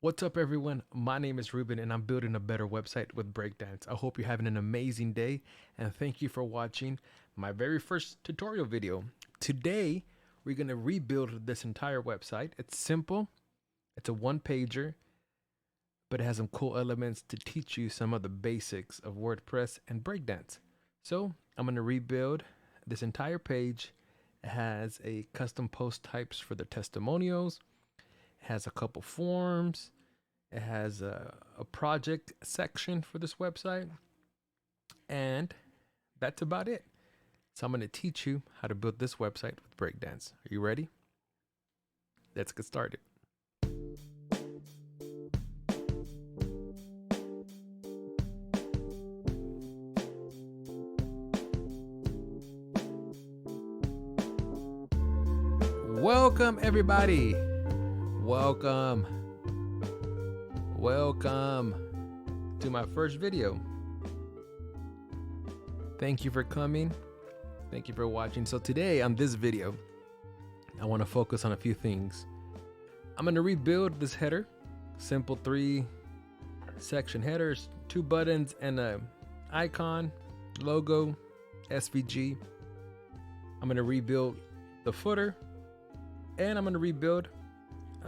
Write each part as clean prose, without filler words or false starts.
What's up, everyone? My name is Ruben, and I'm building a better website with Breakdance. I hope you're having an amazing day, and thank you for watching my very first tutorial video. Today, we're going to rebuild this entire website. It's simple, it's a one-pager, but it has some cool elements to teach you some of the basics of WordPress and Breakdance. So, I'm going to rebuild this entire page. It has a custom post types for the testimonials. It has a couple forms. It has a project section for this website. And that's about it. So I'm going to teach you how to build this website with Breakdance. Are you ready? Let's get started. Welcome, everybody. Welcome to my first video. Thank you for coming. Thank you for watching. So today on this video, I want to focus on a few things. I'm going to rebuild this header. Simple 3-section headers, 2 buttons and a icon, logo, SVG. I'm going to rebuild the footer, and I'm going to rebuild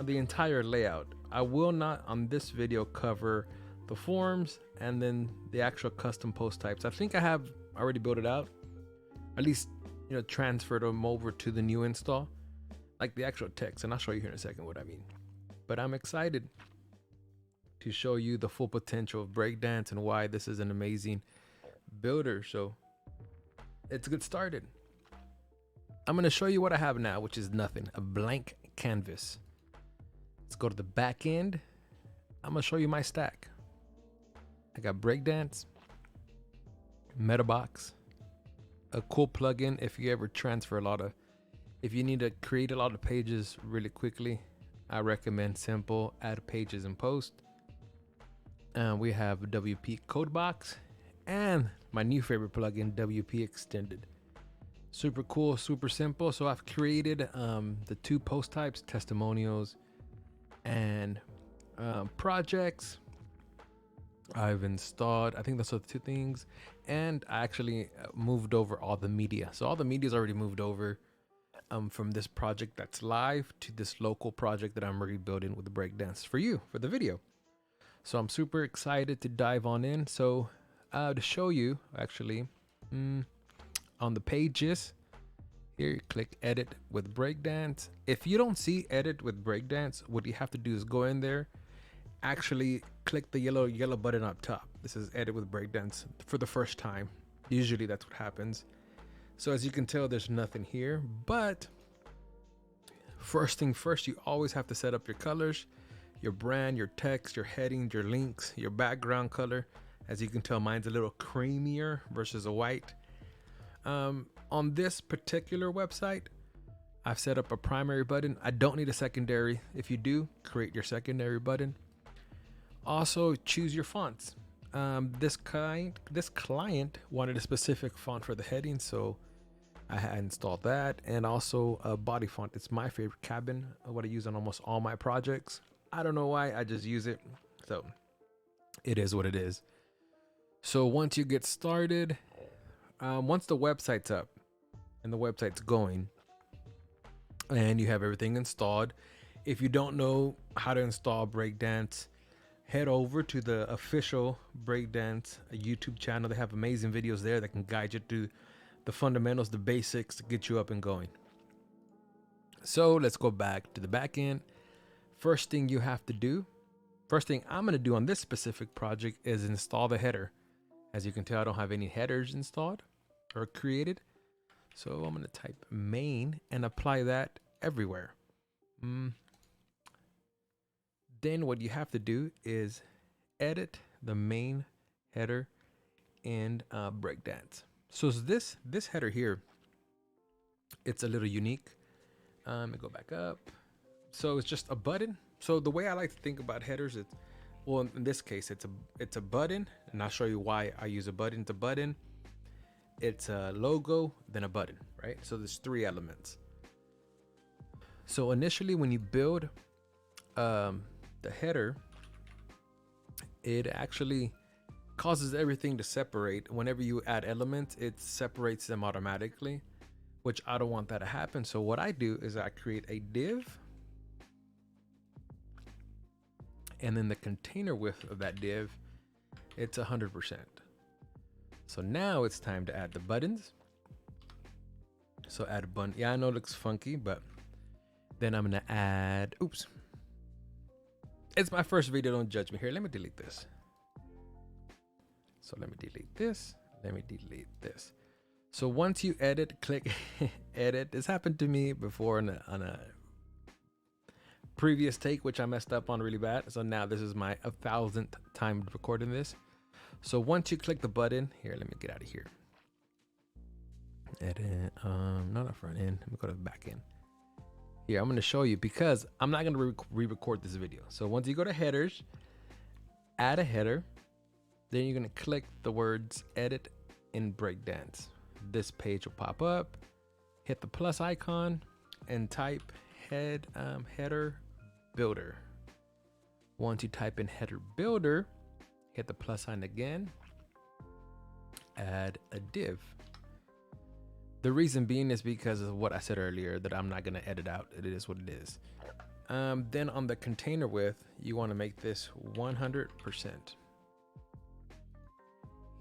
the entire layout. I will not on this video cover the forms and then the actual custom post types. I think I have already built it out, at least transferred them over to the new install, like the actual text, and I'll show you here in a second what I mean. But I'm excited to show you the full potential of Breakdance and why this is an amazing builder. So let's get started. I'm going to show you what I have now, which is nothing, a blank canvas. Let's go to the back end. I'm going to show you my stack. I got Breakdance, Metabox, a cool plugin if you ever transfer if you need to create a lot of pages really quickly. I recommend simple add pages and post. We have WP Codebox and my new favorite plugin, WP Extended. Super cool, super simple. So I've created the 2 post types, testimonials and projects. I've installed, I think those are the 2 things, and I actually moved over all the media. So all the media is already moved over from this project that's live to this local project that I'm rebuilding with the Breakdance for you for the video. So I'm super excited to dive on in. So to show you actually on the pages here, you click edit with Breakdance. If you don't see edit with Breakdance, what you have to do is go in there, actually click the yellow button up top. This is edit with Breakdance for the first time. Usually that's what happens. So as you can tell, there's nothing here, but first thing first, you always have to set up your colors, your brand, your text, your heading, your links, your background color. As you can tell, mine's a little creamier versus a white. On this particular website, I've set up a primary button. I don't need a secondary. If you do, create your secondary button. Also, choose your fonts. This client wanted a specific font for the heading, so I had installed that, and also a body font. It's my favorite, Cabin, what I use on almost all my projects. I don't know why, I just use it. So it is what it is. So once you get started, once the website's up and the website's going and you have everything installed, if you don't know how to install Breakdance, head over to the official Breakdance YouTube channel. They have amazing videos there that can guide you through the fundamentals, the basics to get you up and going. So let's go back to the back end. First thing you have to do, first thing I'm going to do on this specific project is install the header. As you can tell, I don't have any headers installed or created. So I'm going to type main and apply that everywhere. Then what you have to do is edit the main header in Breakdance. So this header here, it's a little unique. Let me go back up. So it's just a button. So the way I like to think about headers is, well, in this case, it's a button, and I'll show you why I use a button. It's a button, it's a logo, then a button, right? So there's 3 elements. So initially when you build the header, it actually causes everything to separate. Whenever you add elements, it separates them automatically, which I don't want that to happen. So what I do is I create a div, and then the container width of that div, it's 100%. So now it's time to add the buttons. So add a button. Yeah, I know it looks funky, but then I'm gonna add, oops. It's my first video, don't judge me here. Let me delete this. So let me delete this. Let me delete this. So once you edit, click edit. This happened to me before on a previous take, which I messed up on really bad. So now this is my 1,000th time recording this. So once you click the button, here, let me get out of here. Edit, not a front end. Let me go to the back end. Here, I'm going to show you because I'm not going to re-record this video. So once you go to headers, add a header, then you're going to click the words edit in Breakdance. This page will pop up, hit the plus icon and type header builder. Once you type in header builder, hit the plus sign again, add a div. The reason being is because of what I said earlier, that I'm not going to edit out. It is what it is. Then on the container width, you want to make this 100%.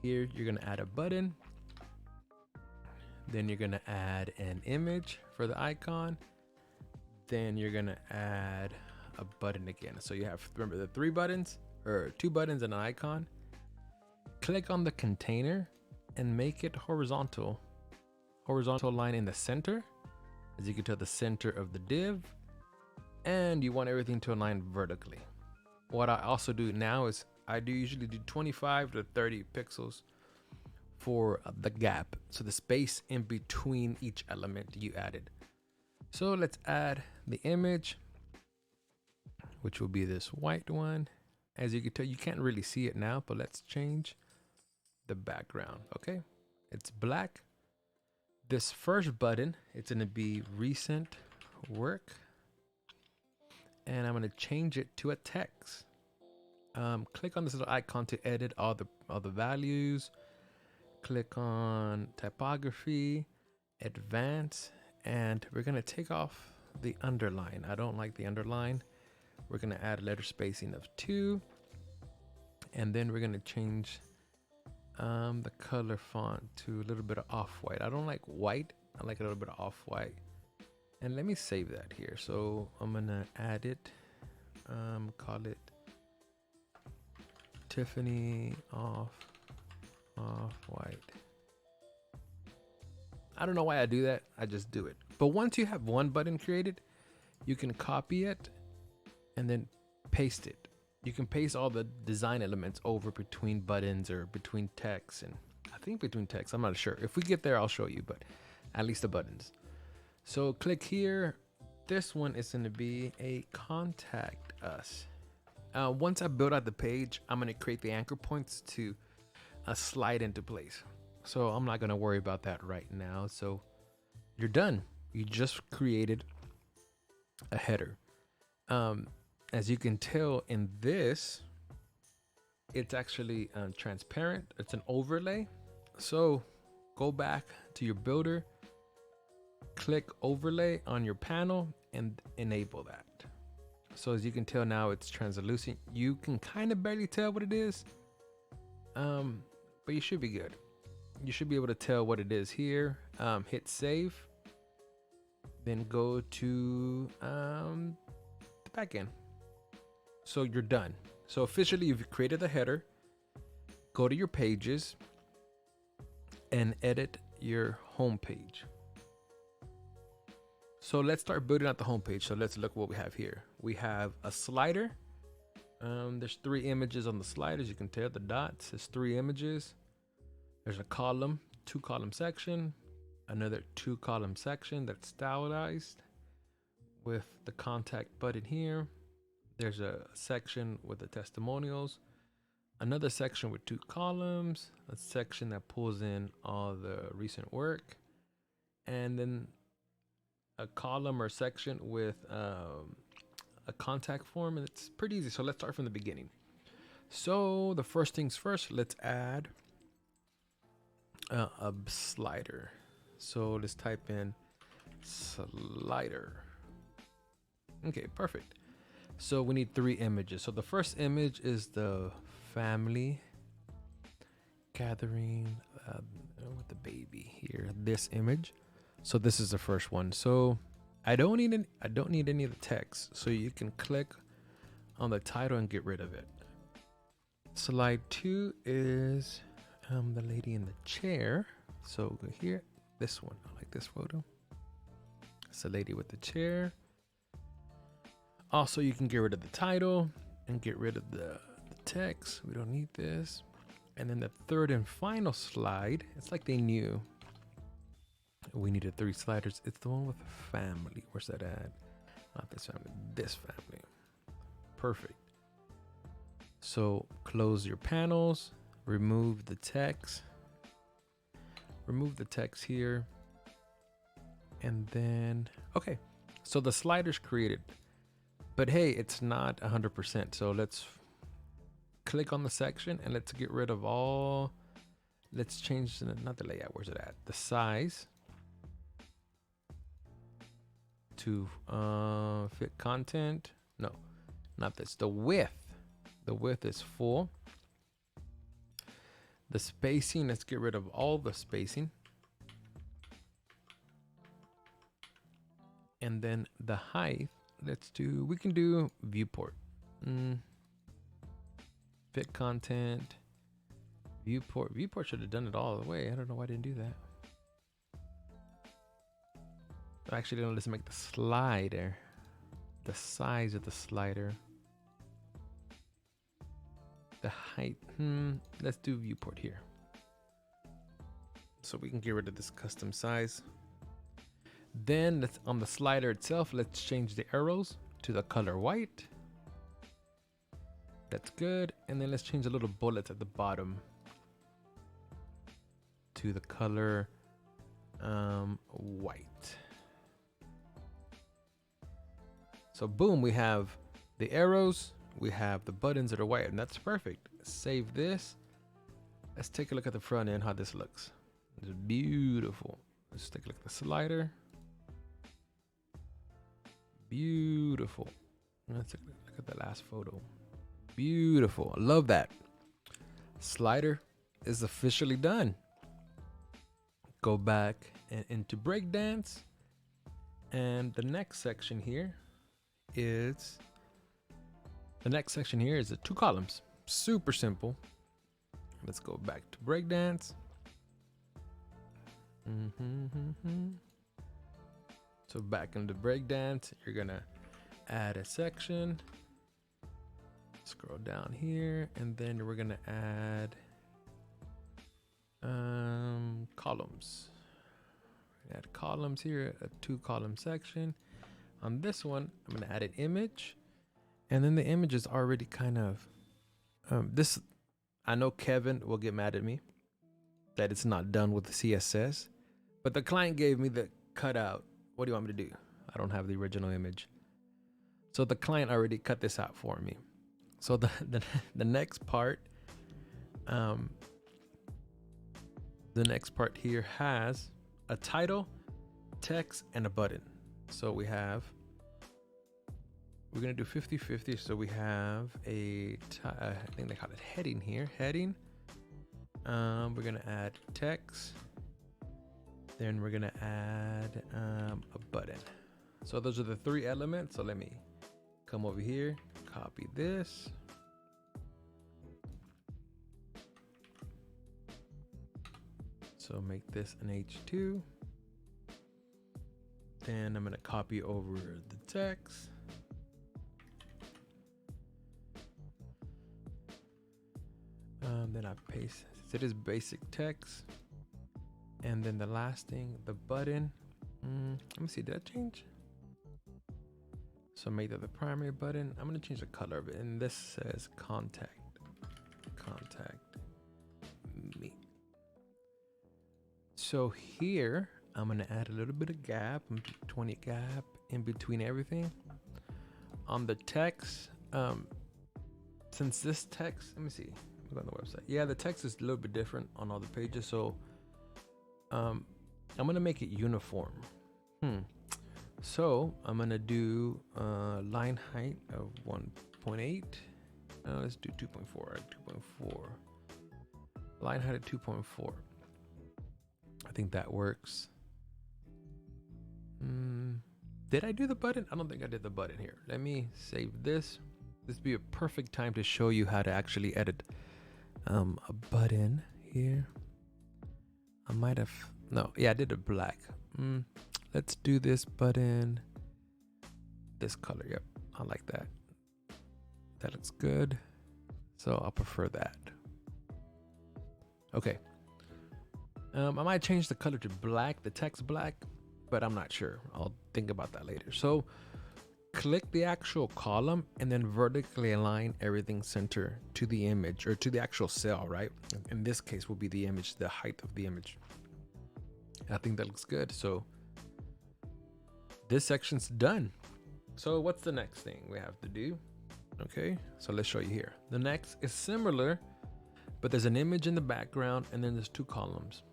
Here, you're going to add a button. Then you're going to add an image for the icon. Then you're going to add a button again. So you have, remember, the 3 buttons or 2 buttons and an icon. Click on the container and make it horizontal line in the center, as you can tell, the center of the div, and you want everything to align vertically. What I also do now is I usually do 25 to 30 pixels for the gap, so the space in between each element you added. So let's add the image, which will be this white one. As you can tell, you can't really see it now, but let's change the background. Okay, it's black. This first button, it's going to be recent work, and I'm going to change it to a text. Click on this little icon to edit all the values. Click on typography, advance, and we're going to take off the underline. I don't like the underline. We're going to add letter spacing of 2, and then we're going to change the color font to a little bit of off-white. I don't like white. I like a little bit of off-white. And let me save that here. So I'm gonna add it. Call it Tiffany off-white. I don't know why I do that. I just do it. But once you have one button created, you can copy it and then paste it. You can paste all the design elements over between buttons or between text, and I think between text, I'm not sure. If we get there, I'll show you, but at least the buttons. So click here. This one is going to be a contact us. Once I build out the page, I'm going to create the anchor points to slide into place. So I'm not going to worry about that right now. So you're done. You just created a header. As you can tell in this, it's actually transparent. It's an overlay. So go back to your builder, click overlay on your panel and enable that. So as you can tell now, it's translucent. You can kind of barely tell what it is, but you should be good. You should be able to tell what it is here. Hit save, then go to the backend. So you're done. So officially you've created the header. Go to your pages and edit your home page. So let's start building out the home page. So let's look what we have here. We have a slider. There's 3 images on the slide. As you can tell, the dots is 3 images. There's a column, 2-column section, another 2-column section that's stylized with the contact button here. There's a section with the testimonials, another section with 2 columns, a section that pulls in all the recent work, and then a column or section with a contact form, and it's pretty easy. So let's start from the beginning. So the first things first, let's add a slider. So let's type in slider. Okay, perfect. So we need 3 images. So the first image is the family gathering with the baby here. This image. So this is the first one. So I don't need any of the text. So you can click on the title and get rid of it. Slide 2 is the lady in the chair. So go here. This one. I like this photo. It's the lady with the chair. Also, you can get rid of the title and get rid of the text. We don't need this. And then the third and final slide, it's like they knew we needed 3 sliders. It's the one with the family. Where's that at? Not this family, this family. Perfect. So close your panels, remove the text. Remove the text here. And then, okay. So the slider's created. But hey, it's not 100%. So let's click on the section and let's get rid of all. Let's change not the layout. Where's it at? The size to fit content. No, not this. The width. The width is full. The spacing. Let's get rid of all the spacing. And then the height. We can do viewport. Fit content. Viewport. Viewport should have done it all the way. I don't know why I didn't do that. Actually, no, let's make the slider. The size of the slider. The height. Let's do viewport here. So we can get rid of this custom size. Then let's, on the slider itself, let's change the arrows to the color white. That's good. And then let's change the little bullets at the bottom to the color white. So boom, we have the arrows, we have the buttons that are white, and that's perfect. Save this. Let's take a look at the front end, how this looks. It's beautiful. Let's take a look at the slider. Beautiful. Let's take a look at the last photo. Beautiful. I love that. Slider is officially done. Go back and into Breakdance. And the next section here is the 2 columns. Super simple. Let's go back to Breakdance. So back into Breakdance, you're gonna add a section. Scroll down here, and then we're gonna add columns. Add columns here, a 2 column section. On this one, I'm gonna add an image, and then the image is already kind of this. I know Kevin will get mad at me that it's not done with the CSS, but the client gave me the cutout. What do you want me to do? I don't have the original image. So the client already cut this out for me. So the next part, the next part here has a title, text, and a button. So we're gonna do 50-50. So we have I think they call it heading here. Heading. We're gonna add text. Then we're gonna add a button. So those are the 3 elements. So let me come over here, copy this. So make this an H2. Then I'm gonna copy over the text. Then I paste, it is basic text. And then the last thing, the button. Let me see, did that change? So make that the primary button. I'm gonna change the color of it. And this says contact me. So here, I'm gonna add a little bit of gap, 20 gap in between everything. on the text, since this text, let me see, look on the website. Yeah, the text is a little bit different on all the pages, so I'm gonna make it uniform. So I'm gonna do line height of 1.8. Let's do 2.4. 2.4. Line height of 2.4. I think that works. Did I do the button? I don't think I did the button here. Let me save this. This would be a perfect time to show you how to actually edit a button here. I might have, no, yeah, I did it black. Let's do this button, this color. Yep, I like that. That looks good. So I'll prefer that. Okay. I might change the color to black, the text black, but I'm not sure. I'll think about that later. So click the actual column and then vertically align everything center to the image or to the actual cell, right? In this case will be the image, the height of the image. I think that looks good. So this section's done. So what's the next thing we have to do? Okay, so let's show you here. The next is similar, but there's an image in the background and then there's two columns.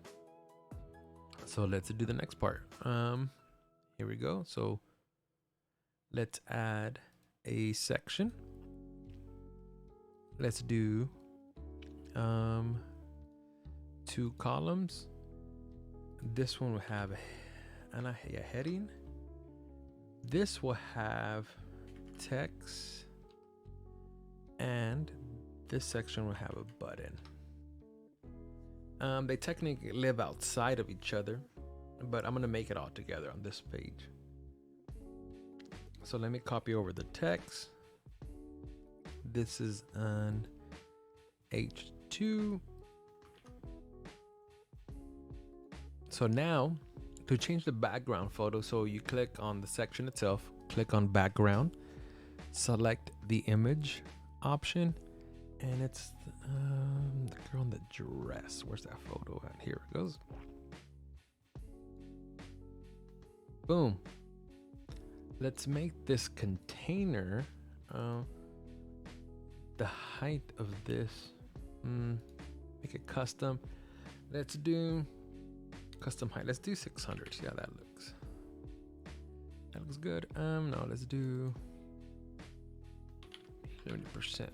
So let's do the next part. Here we go. So let's add a section. Let's do 2 columns. This one will have a heading. This will have text, and this section will have a button. They technically live outside of each other, but I'm gonna make it all together on this page. So let me copy over the text. This is an H2. So now to change the background photo, so you click on the section itself, click on background, select the image option, and it's the girl in the dress. Where's that photo at? Here it goes. Boom. Let's make this container the height of this. Make it custom. Let's do custom height. Let's do 600. Yeah, that looks good. No, let's do 70%.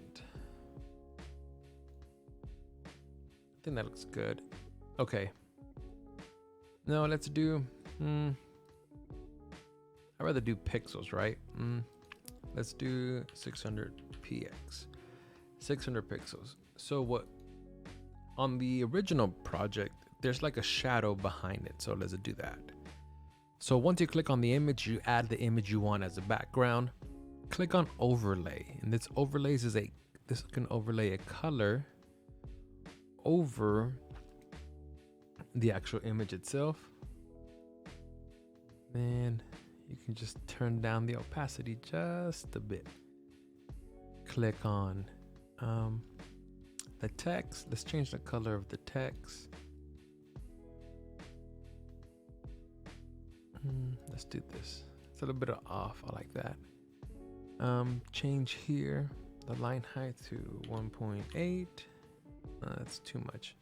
I think that looks good. Okay. No, let's do I'd rather do pixels, right? Let's do 600 px, 600 pixels. So what, on the original project, there's like a shadow behind it. So let's do that. So once you click on the image, you add the image you want as a background. Click on overlay, and this overlays is this can overlay a color over the actual image itself. Man, you can just turn down the opacity just a bit. Click on the text. Let's change the color of the text. Let's do this. It's a little bit off. I like that. Change here the line height to 1.8. That's too much.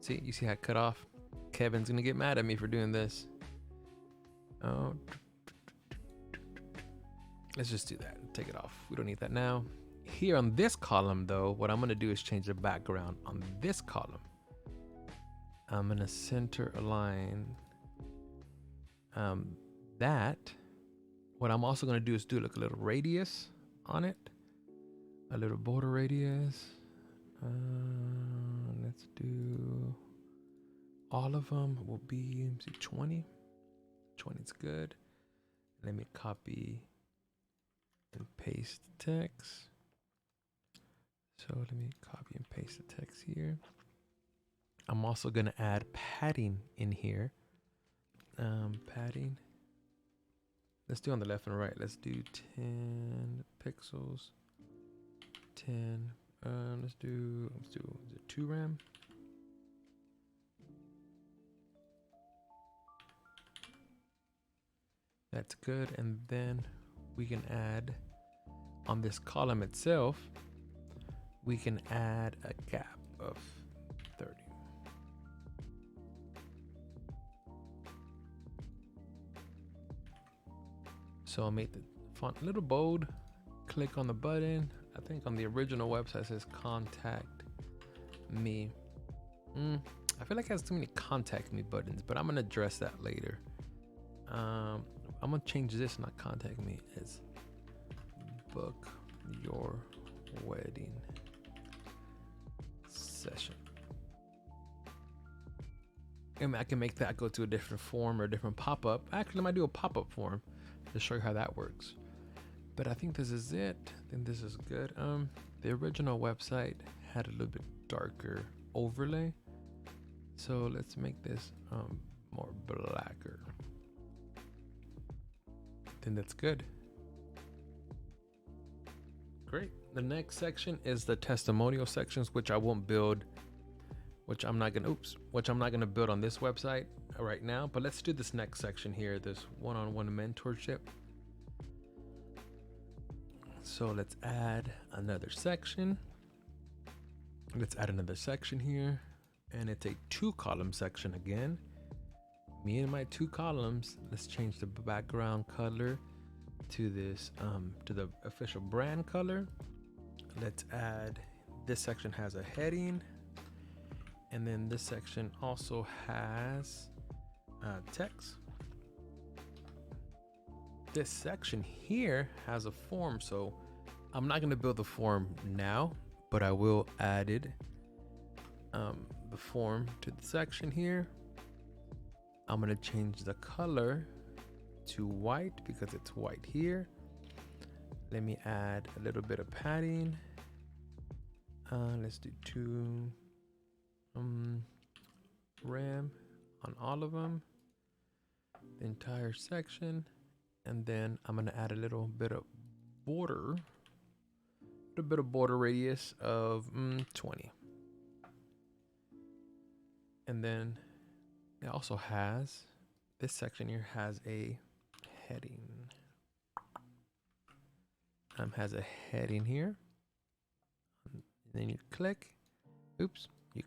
See, you see how I cut off? Kevin's gonna get mad at me for doing this. Oh, let's just do that. Take it off. We don't need that now. Here on this column though, what I'm gonna do is change the background on this column. I'm gonna center align that. What I'm also gonna do is do like a little radius on it, a little border radius. Let's do all of them will be 20. 20 is good. Let me copy and paste the text. So let me copy and paste the text here. I'm also gonna add padding in here. Padding. Let's do on the left and right. Let's do 10 pixels. 10. Let's do the 2 RAM. That's good. And then we can add on this column itself, we can add a gap of 30. So I'll make the font a little bold, click on the button. I think on the original website it says contact me. I feel like it has too many contact me buttons, but I'm gonna address that later. I'm gonna change this, not contact me, as book your wedding session. And I can make that go to a different form or a different pop-up. Actually, I might do a pop-up form to show you how that works. But I think this is it. I think this is good. The original website had a little bit darker overlay. So let's make this more blacker. I think that's good. Great. The next section is the testimonial sections, which I won't build, which I'm not gonna build on this website right now. But let's do this next section here, this one-on-one mentorship. So let's add another section. Let's add another section here, and it's a 2-column section again. Me and my 2 columns. Let's change the background color to this to the official brand color. Let's add, this section has a heading, and then this section also has text. This section here has a form, so I'm not going to build the form now, but I will add it, the form to the section here. I'm going to change the color to white because it's white here. Let me add a little bit of padding. Let's do 2 rem on all of them, the entire section. And then I'm going to add a little bit of border, radius of 20. And then it also has, this section here has a heading. Has a heading here. And then you click, you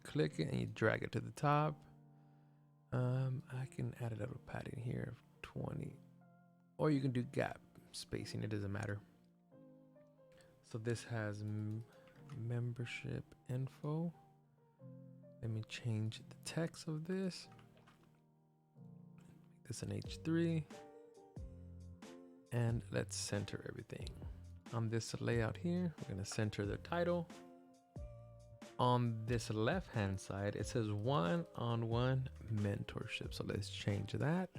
click it and you drag it to the top. I can add a little padding here of 20. Or you can do gap spacing, it doesn't matter. So this has membership info. Let me change the text of this. Make this an H3. And let's center everything. On this layout here, we're gonna center the title. On this left-hand side, it says one-on-one mentorship. So let's change that.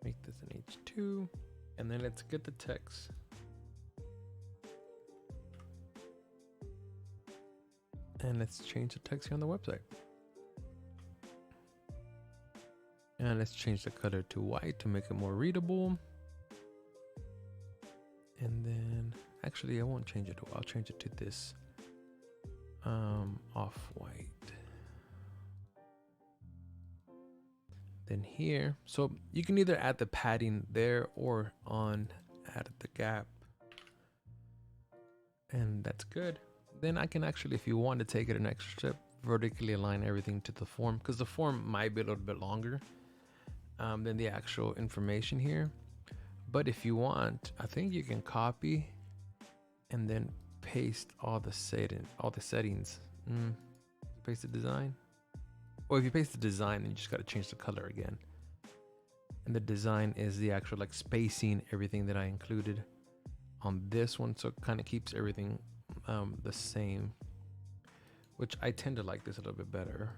Make this an H2, and then let's get the text. And let's change the text here on the website. And let's change the color to white to make it more readable. And then, actually I won't change it to, I'll change it to this off-white. Then here, so you can either add the padding there or add the gap. And that's good. Then I can actually, if you want to take it an extra step, vertically align everything to the form, because the form might be a little bit longer than the actual information here. But if you want, I think you can copy and then paste all the settings. Paste the design. Or if you paste the design, then you just got to change the color again. And the design is the actual like spacing, everything that I included on this one. So it kind of keeps everything the same, which I tend to like this a little bit better.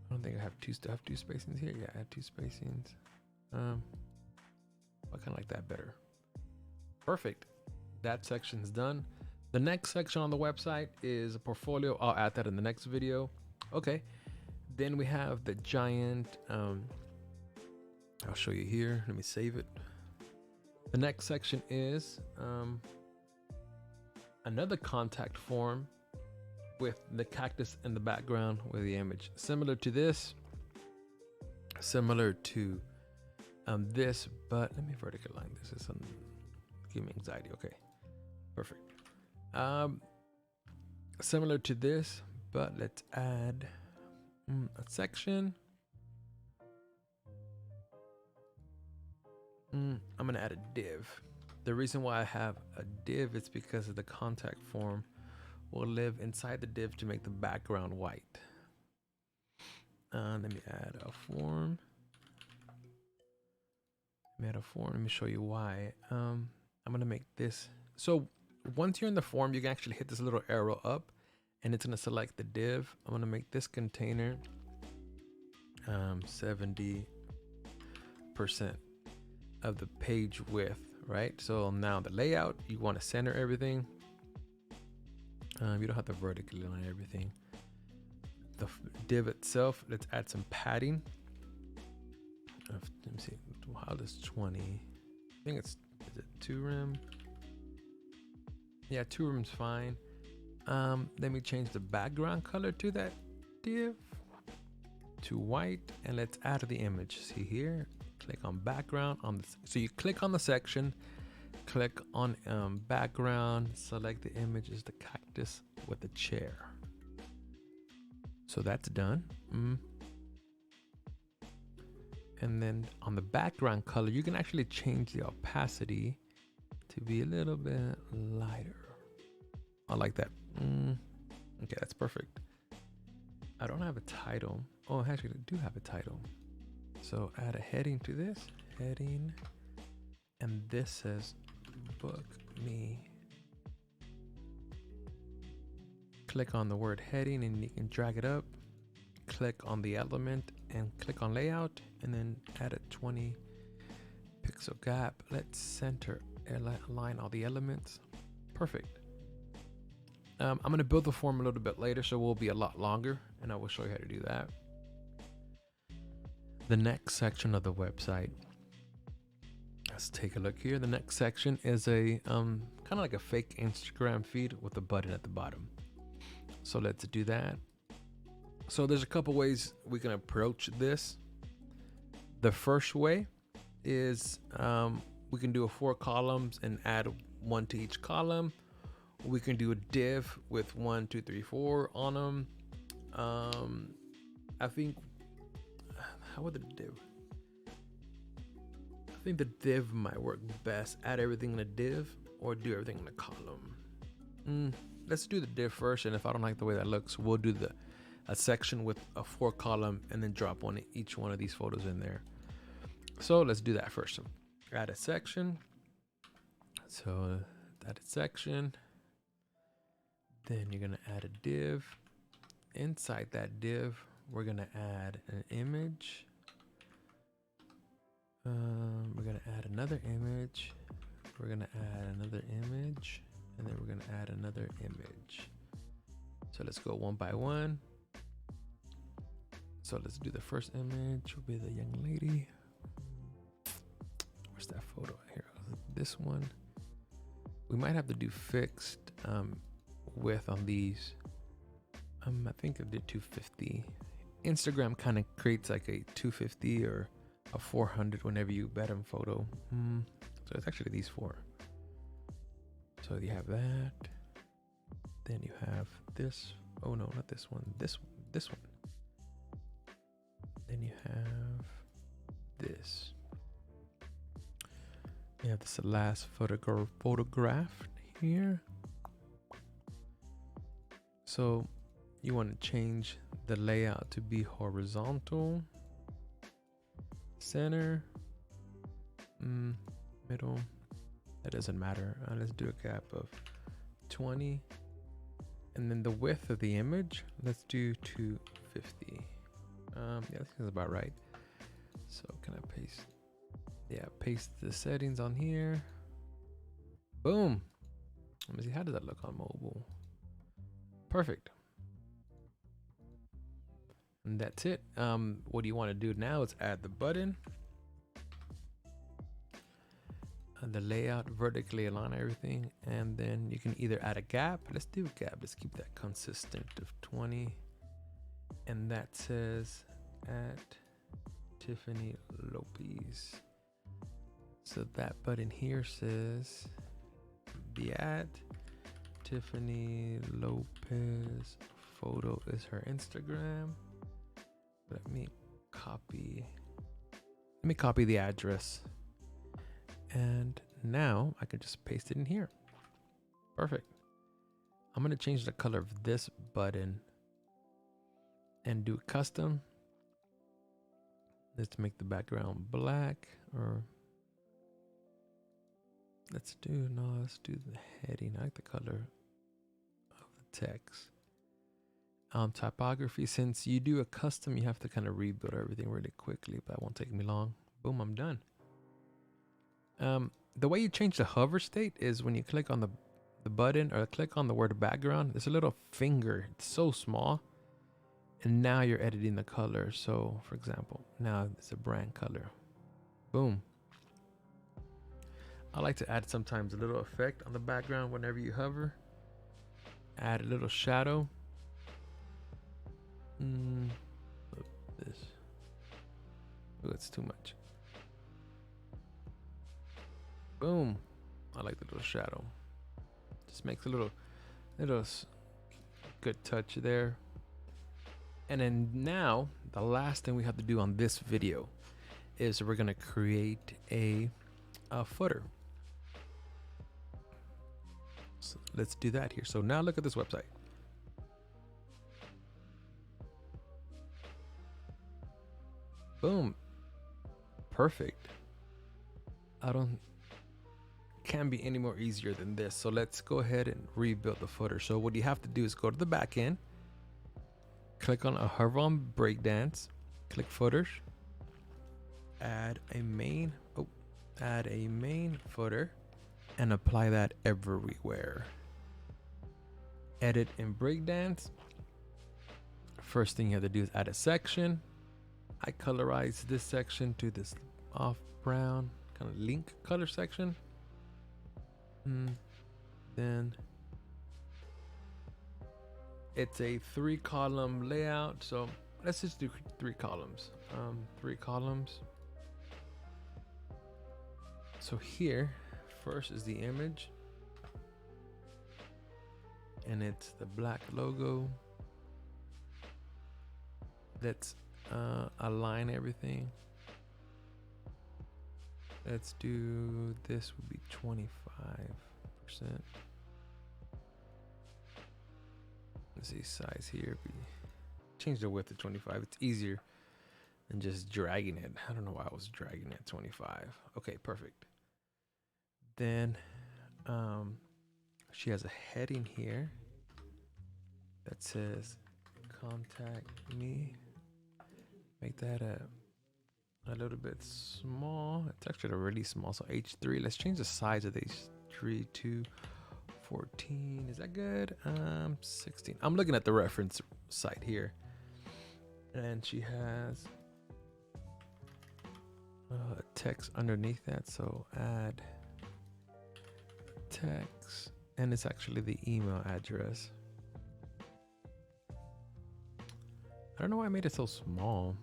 I don't think I have two spacings here. Yeah, I have 2 spacings. I kind of like that better. Perfect. That section's done. The next section on the website is a portfolio. I'll add that in the next video. Okay. Then we have the giant, I'll show you here. Let me save it. The next section is another contact form with the cactus in the background with the image. Similar to this, similar to this, but let me vertical line this. Is give me anxiety. Okay, perfect. Similar to this, but let's add a section. I'm gonna add a div. The reason why I have a div is because of the contact form will live inside the div to make the background white. Let me add a form. Let me show you why. I'm gonna make this. So once you're in the form, you can actually hit this little arrow up and it's gonna select the div. I'm gonna make this container 70% of the page width, right? So now the layout, you wanna center everything. You don't have to vertically line everything. The div itself, let's add some padding. Let me see, how does 20? I think is it 2 rem? Yeah, 2 rem's fine. Let me change the background color to that div to white, and let's add the image. See here, click on background on this. So you click on the section, click on background, select the image is the cactus with the chair. So that's done. And then on the background color, you can actually change the opacity to be a little bit lighter. I like that. Okay, that's perfect. I don't have a title. Oh, actually, I do have a title. So add a heading to this. Heading. And this says, book me. Click on the word heading and you can drag it up. Click on the element and click on layout and then add a 20 pixel gap. Let's center, align all the elements. Perfect. I'm going to build the form a little bit later, so it will be a lot longer, and I will show you how to do that. The next section of the website. Let's take a look here. The next section is a kind of like a fake Instagram feed with a button at the bottom. So let's do that. So there's a couple ways we can approach this. The first way is we can do a 4 columns and add 1 to each column. We can do a div with 1, 2, 3, 4 on them. I think, how would the div? I think the div might work best. Add everything in a div or do everything in a column. Let's do the div first, and if I don't like the way that looks, we'll do a section with a 4 column and then drop each one of these photos in there. So let's do that first. Add a section. So add a section. Then you're gonna add a div. Inside that div, we're gonna add an image. We're gonna add another image. We're gonna add another image, and then we're gonna add another image. So let's go one by one. So let's do the first image. Will be the young lady. Where's that photo here? This one. We might have to do fixed width on these. I think I did 250. Instagram kind of creates like a 250 or a 400 whenever you bet on photo. So it's actually these 4. So you have that. Then you have this. Oh no, not this one. This one. Then you have this. You have this last photograph here. So you want to change the layout to be horizontal, center, middle. That doesn't matter. Let's do a gap of 20. And then the width of the image, let's do 250. Yeah, this is about right. So can I paste? Yeah, paste the settings on here. Boom. Let me see, how does that look on mobile? Perfect. And that's it. What do you want to do now is add the button. And the layout, vertically align everything. And then you can either add a gap. Let's do a gap. Let's keep that consistent of 20. And that says at Tiffany Lopez. So that button here says the ad. Tiffany Lopez photo is her Instagram. Let me copy the address. And now I can just paste it in here. Perfect. I'm going to change the color of this button and do custom. Let's make the background black, or let's do the heading. I like the color of the text. Typography, since you do a custom, you have to kind of rebuild everything really quickly, but that won't take me long. Boom, I'm done. The way you change the hover state is when you click on the button or click on the word background, there's a little finger. It's so small. And now you're editing the color. So for example, now it's a brand color. Boom. I like to add sometimes a little effect on the background whenever you hover. Add a little shadow. This. Oh, it's too much. Boom. I like the little shadow. Just makes a little good touch there. And then now the last thing we have to do on this video is we're going to create a footer. So let's do that here. So now look at this website. Boom. Perfect. Can't be any more easier than this. So let's go ahead and rebuild the footer. So what you have to do is go to the back end, click on hover on Breakdance, click footers, add a main footer, and apply that everywhere. Edit in Breakdance. First thing you have to do is add a section. I colorize this section to this off brown kind of link color section. Then it's a 3-column layout, so let's just do 3 columns. 3 columns. So here first is the image, and it's the black logo. Let's align everything. Let's do, this would be 25%. Let's see, size here. Change the width to 25. It's easier than just dragging it. I don't know why I was dragging it 25. Okay, perfect. Then she has a heading here that says contact me. Make that a little bit small. It's actually really small. So H3. Let's change the size of the H3 to 14. Is that good? 16. I'm looking at the reference site here, and she has text underneath that. So add text, and it's actually the email address. I don't know why I made it so small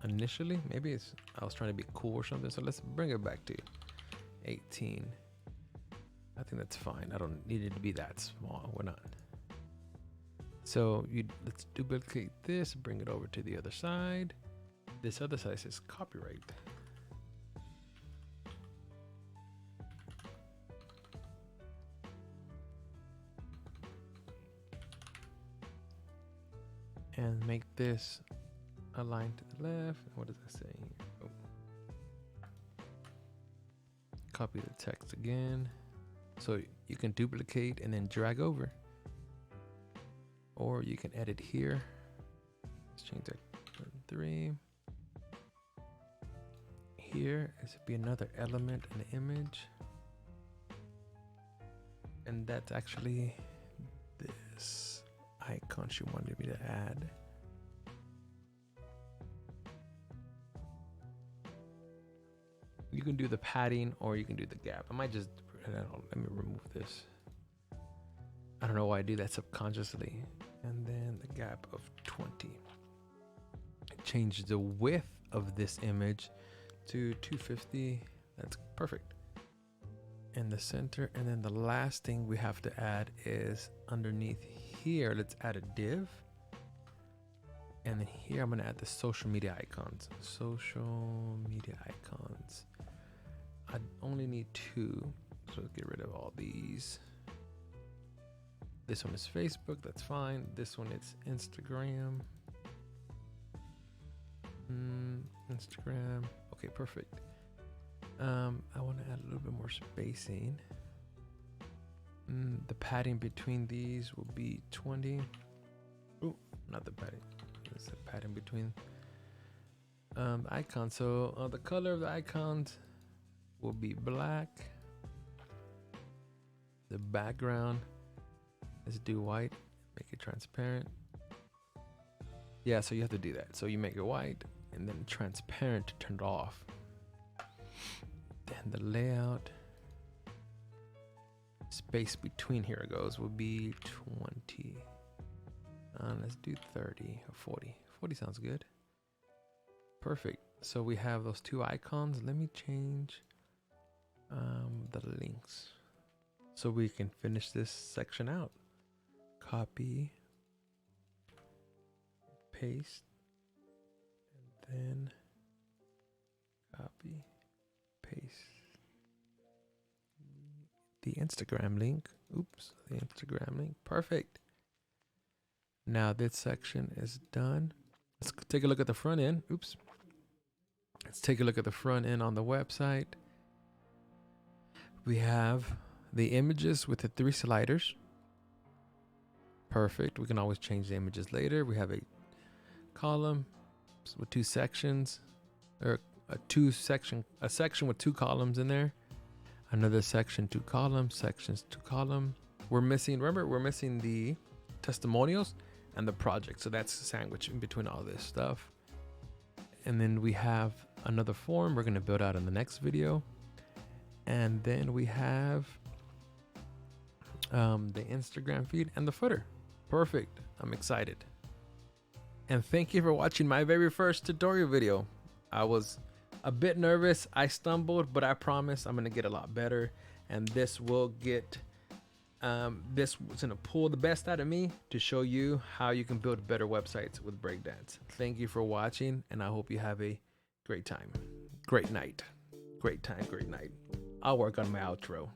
initially. Maybe I was trying to be cool or something. So let's bring it back to 18. I think that's fine. I don't need it to be that small. Why not? So let's duplicate this, bring it over to the other side. This other side says copyright. And make this align to the left. What does that say here? Oh. Copy the text again. So you can duplicate and then drag over. Or you can edit here. Let's change that to 3. Here is be another element in the image. And that's actually this icon she wanted me to add. You can do the padding or you can do the gap. I might just, let me remove this. I don't know why I do that subconsciously. And then the gap of 20. Change the width of this image to 250 That's perfect. In the center. And then the last thing we have to add is underneath here, let's add a div. And then here I'm gonna add the social media icons. Social media icons. I only need 2, so let's get rid of all these. This one is Facebook, that's fine. This one is Instagram. Instagram. Okay, perfect. I want to add a little bit more spacing. The padding between these will be 20. Oh, not the padding. It's the padding between icons. So the color of the icons will be black. The background, let's do white. Make it transparent. Yeah, so you have to do that. So you make it white and then transparent to turn it off. Then the layout, space between here goes will be 20. Let's do 30 or 40. 40 sounds good. Perfect. So we have those 2 icons. Let me change the links so we can finish this section out. Copy, paste, and then copy, paste the Instagram link. Oops, the Instagram link. Perfect. Now this section is done. Let's take a look at the front end. Oops. Let's take a look at the front end on the website. We have the images with the 3 sliders. Perfect. We can always change the images later. We have a column with 2 sections, or a section with 2 columns in there. Another section, 2 columns, sections, 2 column. We're missing the testimonials and the project. So that's a sandwich in between all this stuff. And then we have another form we're going to build out in the next video. And then we have the Instagram feed and the footer. Perfect. I'm excited. And thank you for watching my very first tutorial video. I was a bit nervous. I stumbled, but I promise I'm going to get a lot better. And this will get, this was going to pull the best out of me to show you how you can build better websites with Breakdance. Thank you for watching, and I hope you have a great time. Great night. Great time, great night. I'll work on my outro.